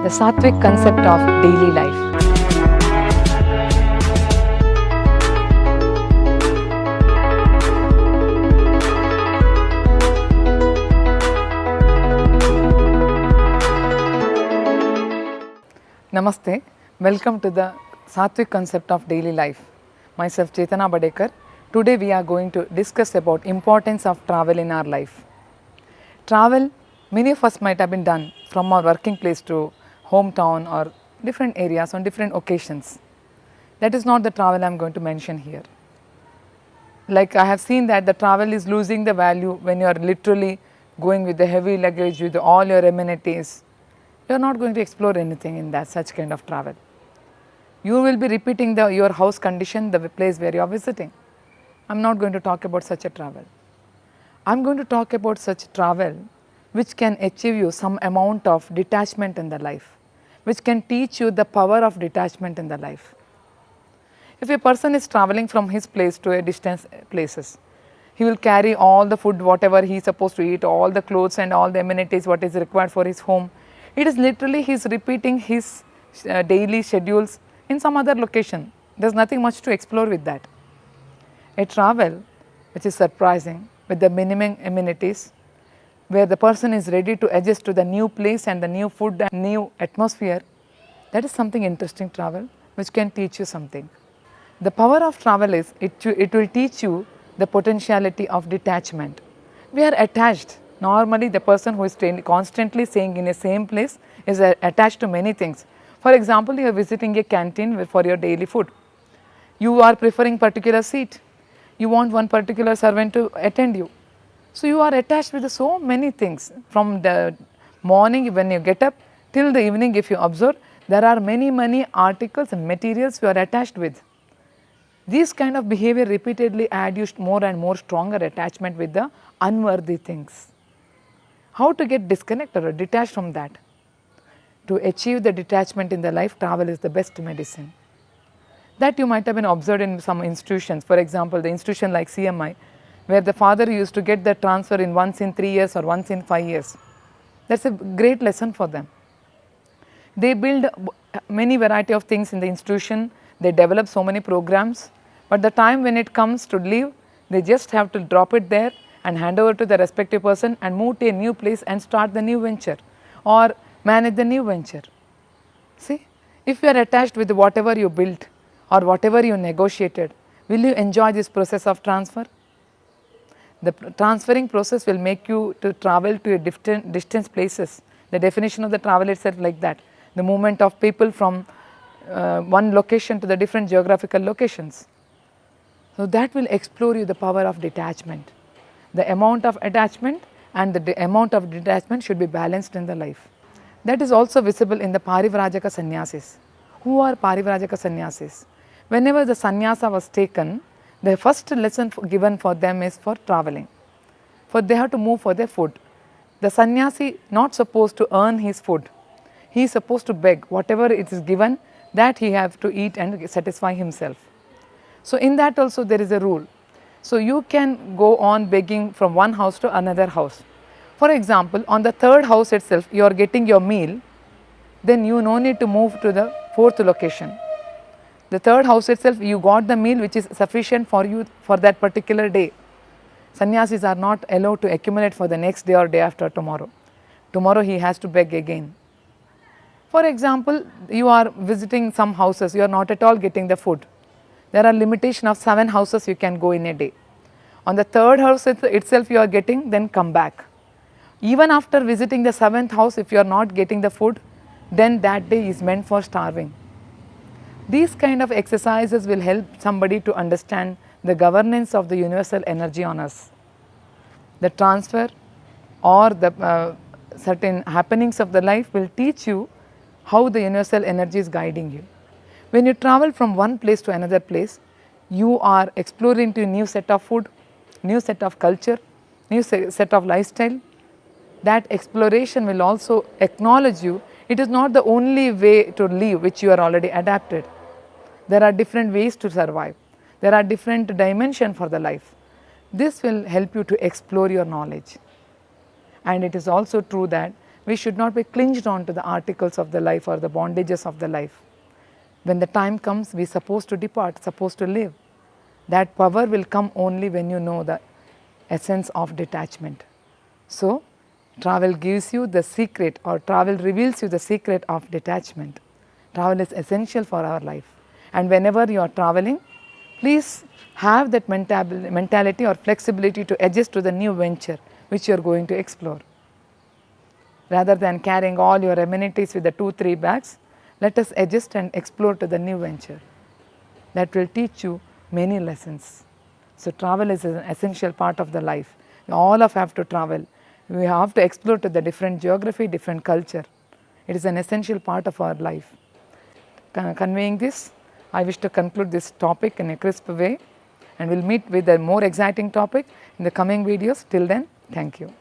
the Sattvic concept of daily life. Namaste, welcome to the Sattvic concept of daily life. Myself Chetana Badekar. Today we are going to discuss about importance of travel in our life. Travel, many of us might have been done from our working place to hometown or different areas on different occasions. That is not the travel I am going to mention here. Like I have seen that the travel is losing the value when you are literally going with the heavy luggage with all your amenities. You are not going to explore anything in that such kind of travel. You will be repeating your house condition, the place where you are visiting. I am not going to talk about such a travel. I am going to talk about such travel which can achieve you some amount of detachment in the life, which can teach you the power of detachment in the life. If a person is traveling from his place to a distant places, he will carry all the food, whatever he is supposed to eat, all the clothes and all the amenities, what is required for his home. It is literally he is repeating his daily schedules in some other location. There is nothing much to explore with that. A travel which is surprising with the minimum amenities, where the person is ready to adjust to the new place and the new food and new atmosphere, that is something interesting travel which can teach you something. The power of travel is it will teach you the potentiality of detachment. We are attached. Normally the person who is constantly staying in the same place is attached to many things. For example, you are visiting a canteen for your daily food. You are preferring particular seat. You want one particular servant to attend you. So you are attached with so many things. From the morning when you get up till the evening, if you observe, there are many articles and materials you are attached with. These kind of behavior repeatedly add you more and more stronger attachment with the unworthy things. How to get disconnected or detached from that? To achieve the detachment in the life, travel is the best medicine. That you might have been observed in some institutions. For example, the institution like CMI, where the father used to get the transfer in once in 3 years or once in 5 years. That is a great lesson for them. They build many variety of things in the institution, they develop so many programs, but the time when it comes to leave, they just have to drop it there and hand over to the respective person and move to a new place and start the new venture or manage the new venture. See, if you are attached with whatever you built or whatever you negotiated, will you enjoy this process of transfer? The transferring process will make you to travel to a distance places. The definition of the travel itself like that. The movement of people from one location to the different geographical locations. So that will explore you the power of detachment. The amount of attachment and the amount of detachment should be balanced in the life. That is also visible in the Parivrajaka sannyasis. Who are Parivrajaka sannyasis? Whenever the sannyasa was taken, the first lesson given for them is for traveling. For they have to move for their food. The sannyasi not supposed to earn his food. He is supposed to beg whatever it is given, that he have to eat and satisfy himself. So in that also there is a rule. So you can go on begging from one house to another house. For example, on the third house itself you are getting your meal, then you no need to move to the fourth location. The third house itself you got the meal which is sufficient for you for that particular day. Sannyasis are not allowed to accumulate for the next day or day after tomorrow. Tomorrow he has to beg again. For example, you are visiting some houses, you are not at all getting the food. There are limitation of 7 houses you can go in a day. On the third house itself you are getting, then come back. Even after visiting the 7th house, if you are not getting the food, then that day is meant for starving. These kind of exercises will help somebody to understand the governance of the universal energy on us. The transfer or the certain happenings of the life will teach you how the universal energy is guiding you. When you travel from one place to another place, you are exploring to a new set of food, new set of culture, new set of lifestyle. That exploration will also acknowledge you. It is not the only way to live which you are already adapted. There are different ways to survive. There are different dimensions for the life. This will help you to explore your knowledge. And it is also true that We should not be clinged on to the articles of the life or the bondages of the life. When the time comes, we are supposed to depart, supposed to live. That power will come only when you know the essence of detachment. So, travel gives you the secret, or travel reveals you the secret of detachment. Travel is essential for our life. And whenever you are traveling, please have that mentality or flexibility to adjust to the new venture which you are going to explore. Rather than carrying all your amenities with the 2-3 bags, let us adjust and explore to the new venture. That will teach you many lessons. So, travel is an essential part of the life. We all have to travel. We have to explore to the different geography, different culture. It is an essential part of our life. Conveying this, I wish to conclude this topic in a crisp way, and we will meet with a more exciting topic in the coming videos. Till then, thank you.